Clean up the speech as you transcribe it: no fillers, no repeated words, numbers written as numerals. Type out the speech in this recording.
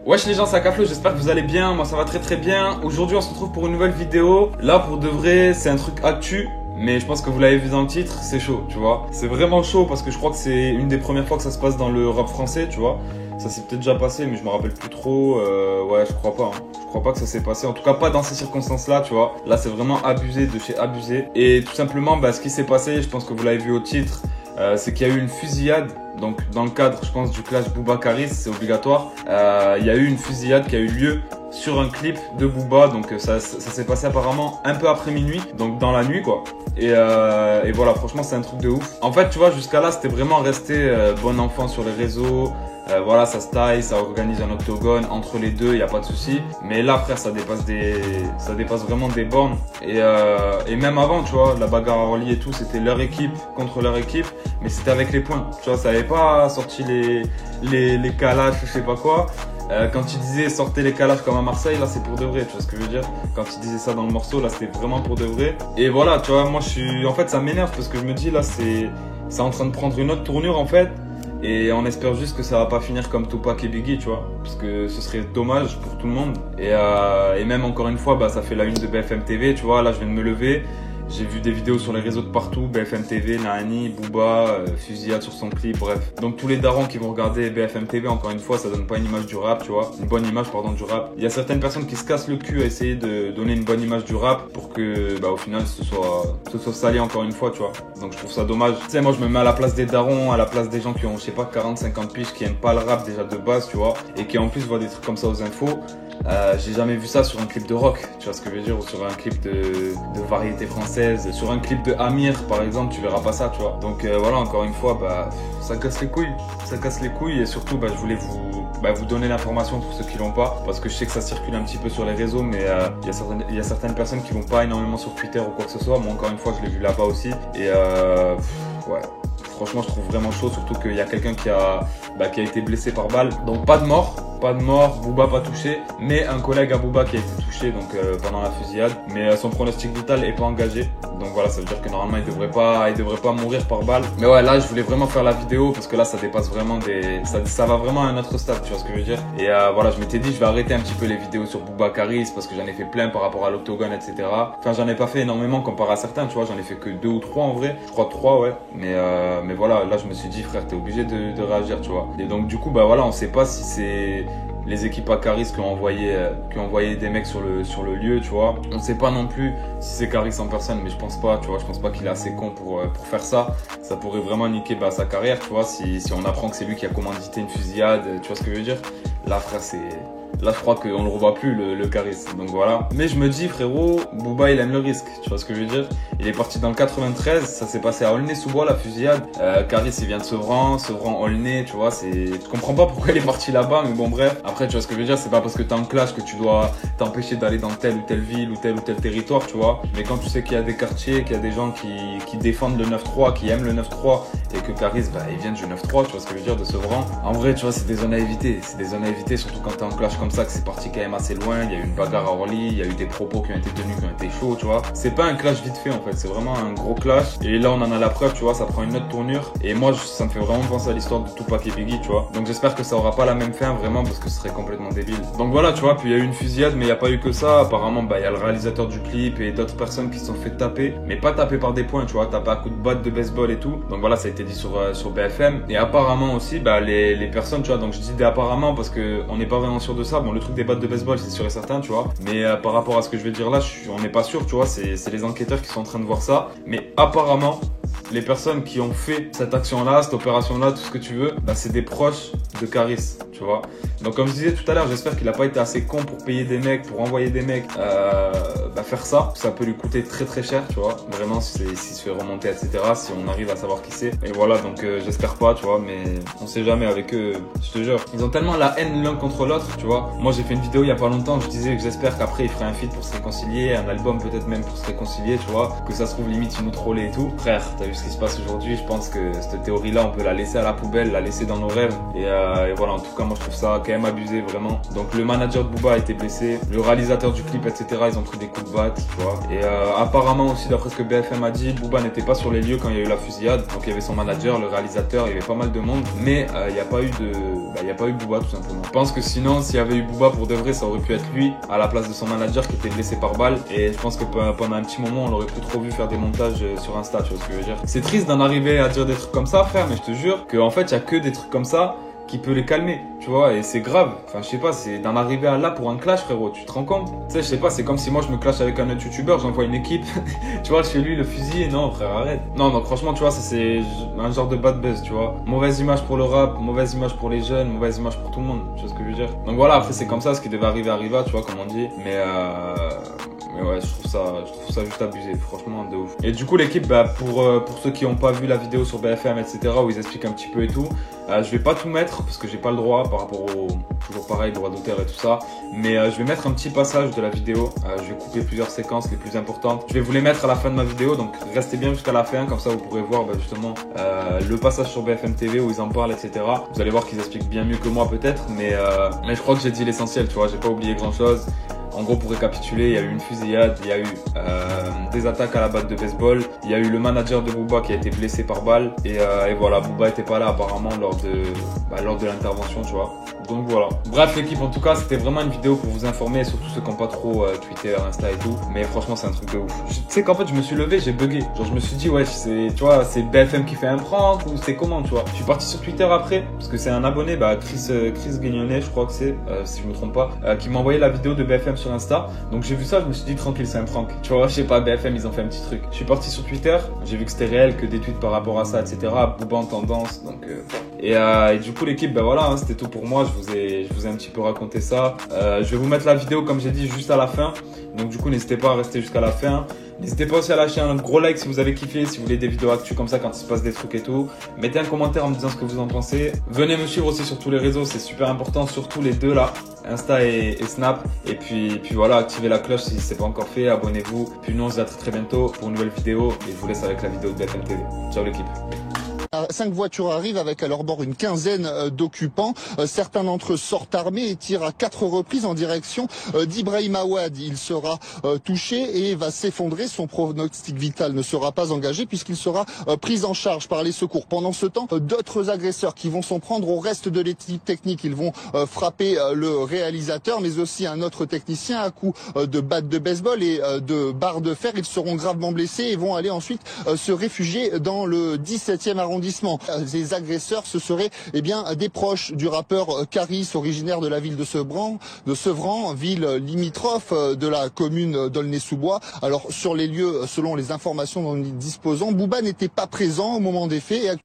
Wesh les gens, c'est Akaflo, j'espère que vous allez bien, moi ça va très bien. Aujourd'hui on se retrouve pour une nouvelle vidéo. Là pour de vrai, c'est un truc actu, mais je pense que vous l'avez vu dans le titre, c'est chaud, tu vois. C'est vraiment chaud parce que je crois que c'est une des premières fois que ça se passe dans le rap français, tu vois. Ça s'est peut-être déjà passé, mais je me rappelle plus trop. Ouais, je crois pas. Je crois pas que ça s'est passé. En tout cas, pas dans ces circonstances-là, tu vois. Là, c'est vraiment abusé de chez abusé. Et tout simplement, ce qui s'est passé, je pense que vous l'avez vu au titre, c'est qu'il y a eu une fusillade. Donc, dans le cadre, je pense, du clash Booba Caris, c'est obligatoire. Il y a eu une fusillade qui a eu lieu sur un clip de Booba. Donc, ça s'est passé apparemment un peu après minuit. Donc, dans la nuit, quoi. Et voilà, franchement, c'est un truc de ouf. En fait, tu vois, jusqu'à là, c'était vraiment resté bon enfant sur les réseaux. Voilà, ça se taille, ça organise un octogone entre les deux, il n'y a pas de souci. Mais là, frère, ça dépasse vraiment des bornes. Et même avant, tu vois, la bagarre à Orly et tout, c'était leur équipe contre leur équipe, mais c'était avec les points. Tu vois, ça n'avait pas sorti les calages, je sais pas quoi. Quand il disait sortez les calages comme à Marseille, là c'est pour de vrai, tu vois ce que je veux dire. Quand il disait ça dans le morceau, là c'était vraiment pour de vrai. Et voilà, tu vois, moi en fait ça m'énerve parce que je me dis là c'est en train de prendre une autre tournure en fait. Et on espère juste que ça va pas finir comme Tupac et Biggie, tu vois, parce que ce serait dommage pour tout le monde. Et même encore une fois, ça fait la une de BFM TV, tu vois, là je viens de me lever. J'ai vu des vidéos sur les réseaux de partout, BFM TV, Nani, Booba, fusillade sur son clip, bref. Donc tous les darons qui vont regarder BFM TV, encore une fois, ça donne pas une image du rap, tu vois. Une bonne image, pardon, du rap. Il y a certaines personnes qui se cassent le cul à essayer de donner une bonne image du rap pour que, au final, ce soit sali encore une fois, tu vois. Donc je trouve ça dommage. Tu sais, moi je me mets à la place des darons, à la place des gens qui ont, je sais pas, 40, 50 piges, qui aiment pas le rap déjà de base, tu vois. Et qui en plus voient des trucs comme ça aux infos. J'ai jamais vu ça sur un clip de rock, tu vois ce que je veux dire, ou sur un clip de variété française, sur un clip de Amir par exemple, tu verras pas ça, tu vois. Donc voilà, encore une fois, ça casse les couilles, et surtout je voulais vous donner l'information pour ceux qui l'ont pas, parce que je sais que ça circule un petit peu sur les réseaux, mais il y a certaines personnes qui vont pas énormément sur Twitter ou quoi que ce soit. Moi encore une fois, je l'ai vu là-bas aussi, et ouais. Franchement, je trouve vraiment chaud, surtout qu'il y a quelqu'un qui a été blessé par balle. Donc pas de mort, Booba pas touché, mais un collègue à Booba qui a été touché pendant la fusillade. Mais son pronostic vital est pas engagé. Donc voilà, ça veut dire que normalement il devrait pas mourir par balle. Mais ouais, là je voulais vraiment faire la vidéo parce que là ça dépasse vraiment ça va vraiment à un autre stade, tu vois ce que je veux dire. Et voilà, je m'étais dit je vais arrêter un petit peu les vidéos sur Booba Caris parce que j'en ai fait plein par rapport à l'octogone, etc. Enfin, j'en ai pas fait énormément comparé à certains, tu vois, j'en ai fait que 2 ou 3 en vrai. Je crois 3, ouais. Mais voilà, là je me suis dit frère, t'es obligé de réagir, tu vois. Et donc du coup voilà, on sait pas si c'est les équipes à Caris qui ont envoyé des mecs sur le lieu, tu vois. On sait pas non plus si c'est Caris en personne, mais je pense pas, tu vois. Je pense pas qu'il est assez con pour faire ça. Ça pourrait vraiment niquer sa carrière, tu vois, si on apprend que c'est lui qui a commandité une fusillade, tu vois ce que je veux dire. Là frère, là, je crois qu'on le revoit plus, le Caris. Donc voilà. Mais je me dis, frérot, Booba, il aime le risque. Tu vois ce que je veux dire? Il est parti dans le 93. Ça s'est passé à Aulnay-sous-Bois, la fusillade. Caris, il vient de Sevran, Aulnay, tu vois. Je comprends pas pourquoi il est parti là-bas, mais bon, bref. Après, tu vois ce que je veux dire? C'est pas parce que t'es en clash que tu dois t'empêcher d'aller dans telle ou telle ville ou tel territoire, tu vois. Mais quand tu sais qu'il y a des quartiers, qu'il y a des gens qui défendent le 9-3, qui aiment le 9-3, et que Caris, il vient du 9-3, tu vois ce que je veux dire, de Sevran. En vrai, tu vois, c'est des zones à éviter. C'est des zones à éviter, surtout quand t'es en clash comme ça, que c'est parti quand même assez loin. Il y a eu une bagarre à Orly, il y a eu des propos qui ont été tenus, qui ont été chauds, tu vois. C'est pas un clash vite fait en fait, c'est vraiment un gros clash. Et là on en a la preuve, tu vois, ça prend une autre tournure. Et moi ça me fait vraiment penser à l'histoire de Tupac et Biggie, tu vois. Donc j'espère que ça aura pas la même fin vraiment, parce que ce serait complètement débile. Donc voilà, tu vois, puis il y a eu une fusillade, mais il n'y a pas eu que ça. Apparemment il y a le réalisateur du clip et d'autres personnes qui se sont fait taper, mais pas taper par des poings, tu vois, taper à coups de batte de baseball et tout. Donc voilà, ça a été dit sur BFM. Et apparemment aussi les personnes, tu vois, donc je dis des apparemment parce que on n'est pas vraiment sûr de ça. Bon, le truc des battes de baseball, c'est sûr et certain, tu vois. Mais par rapport à ce que je vais dire là, on n'est pas sûr, tu vois. C'est les enquêteurs qui sont en train de voir ça. Mais apparemment, les personnes qui ont fait cette action-là, cette opération-là, tout ce que tu veux, c'est des proches de Caris, tu vois. Donc comme je disais tout à l'heure, j'espère qu'il n'a pas été assez con pour payer des mecs, pour envoyer des mecs faire ça. Ça peut lui coûter très cher, tu vois. Vraiment, s'il se fait remonter, etc. Si on arrive à savoir qui c'est. Et voilà, donc j'espère pas, tu vois. Mais on sait jamais avec eux, je te jure. Ils ont tellement la haine l'un contre l'autre, tu vois. Moi, j'ai fait une vidéo il y a pas longtemps, je disais que j'espère qu'après, il ferait un feat pour se réconcilier, un album peut-être même pour se réconcilier, tu vois. Que ça se trouve limite, il nous trollait et tout. Frère, t'as vu ce qui se passe aujourd'hui? Je pense que cette théorie-là, on peut la laisser à la poubelle, la laisser dans nos rêves. Et voilà, en tout cas, Enfin, moi je trouve ça quand même abusé vraiment. Donc le manager de Booba a été blessé, le réalisateur du clip, etc. Ils ont pris des coups de batte, tu vois. Et apparemment aussi, d'après ce que BFM a dit, Booba n'était pas sur les lieux quand il y a eu la fusillade. Donc il y avait son manager, le réalisateur, il y avait pas mal de monde, mais il n'y a pas eu Booba tout simplement. Je pense que sinon, s'il y avait eu Booba pour de vrai, ça aurait pu être lui à la place de son manager qui était blessé par balle. Et je pense que pendant un petit moment, on l'aurait plus trop vu faire des montages sur Insta, tu vois ce que je veux dire. C'est triste d'en arriver à dire des trucs comme ça, frère, mais je te jure qu'en fait, il y a que des trucs comme ça qui peut les calmer, tu vois, et c'est grave. Enfin, je sais pas, c'est d'en arriver à là pour un clash, frérot, tu te rends compte? Tu sais, je sais pas, c'est comme si moi je me clash avec un autre youtubeur, j'envoie une équipe, tu vois, chez lui le fusil, et non, frère, arrête. Non, donc franchement, tu vois, c'est un genre de bad buzz, tu vois. Mauvaise image pour le rap, mauvaise image pour les jeunes, mauvaise image pour tout le monde, tu vois ce que je veux dire? Donc voilà, après c'est comme ça, ce qui devait arriver arriva, tu vois, comme on dit, mais ouais, je trouve ça juste abusé, franchement, de ouf. Et du coup, l'équipe, pour ceux qui n'ont pas vu la vidéo sur BFM, etc., où ils expliquent un petit peu et tout, je vais pas tout mettre parce que j'ai pas le droit par rapport au, toujours pareil, droit d'auteur et tout ça. Mais je vais mettre un petit passage de la vidéo. Je vais couper plusieurs séquences les plus importantes. Je vais vous les mettre à la fin de ma vidéo, donc restez bien jusqu'à la fin, comme ça vous pourrez voir justement le passage sur BFM TV où ils en parlent, etc. Vous allez voir qu'ils expliquent bien mieux que moi peut-être, mais je crois que j'ai dit l'essentiel, tu vois, j'ai pas oublié grand chose. En gros, pour récapituler, il y a eu une fusillade, il y a eu des attaques à la batte de baseball, il y a eu le manager de Booba qui a été blessé par balle, et voilà, Booba était pas là apparemment lors de l'intervention, tu vois. Donc voilà. Bref l'équipe, en tout cas, c'était vraiment une vidéo pour vous informer, surtout ceux qui n'ont pas trop Twitter, Insta et tout. Mais franchement, c'est un truc de ouf. Tu sais qu'en fait, je me suis levé, j'ai bugué. Genre, je me suis dit, ouais, tu vois, c'est BFM qui fait un prank ou c'est comment, tu vois. Je suis parti sur Twitter après, parce que c'est un abonné, Chris Guignonnet, je crois que c'est, si je me trompe pas, qui m'a envoyé la vidéo de BFM sur Insta. Donc j'ai vu ça, je me suis dit, tranquille, c'est un prank. Tu vois, je sais pas, BFM, ils ont fait un petit truc. Je suis parti sur Twitter, j'ai vu que c'était réel, que des tweets par rapport à ça, etc. Booba en tendance, donc... Et du coup l'équipe, voilà, hein, c'était tout pour moi, je vous ai un petit peu raconté ça. Je vais vous mettre la vidéo comme j'ai dit juste à la fin, donc du coup n'hésitez pas à rester jusqu'à la fin. N'hésitez pas aussi à lâcher un gros like si vous avez kiffé, si vous voulez des vidéos actu comme ça quand il se passe des trucs et tout. Mettez un commentaire en me disant ce que vous en pensez. Venez me suivre aussi sur tous les réseaux, c'est super important, surtout les deux là, Insta et Snap. Et puis voilà, activez la cloche si c'est pas encore fait, abonnez-vous. Puis nous on se dit à très bientôt pour une nouvelle vidéo et je vous laisse avec la vidéo de BFM TV. Ciao l'équipe. 5 voitures arrivent avec à leur bord une quinzaine d'occupants. Certains d'entre eux sortent armés et tirent à 4 reprises en direction d'Ibrahim Awad. Il sera touché et va s'effondrer. Son pronostic vital ne sera pas engagé puisqu'il sera pris en charge par les secours. Pendant ce temps, d'autres agresseurs qui vont s'en prendre au reste de l'équipe technique. Ils vont frapper le réalisateur mais aussi un autre technicien à coups de batte de baseball et de barres de fer. Ils seront gravement blessés et vont aller ensuite se réfugier dans le 17e arrondissement. Les agresseurs, ce seraient des proches du rappeur Caris, originaire de la ville de Sevran, ville limitrophe de la commune d'Aulnay-sous-Bois. Alors sur les lieux, selon les informations dont nous disposons, Booba n'était pas présent au moment des faits.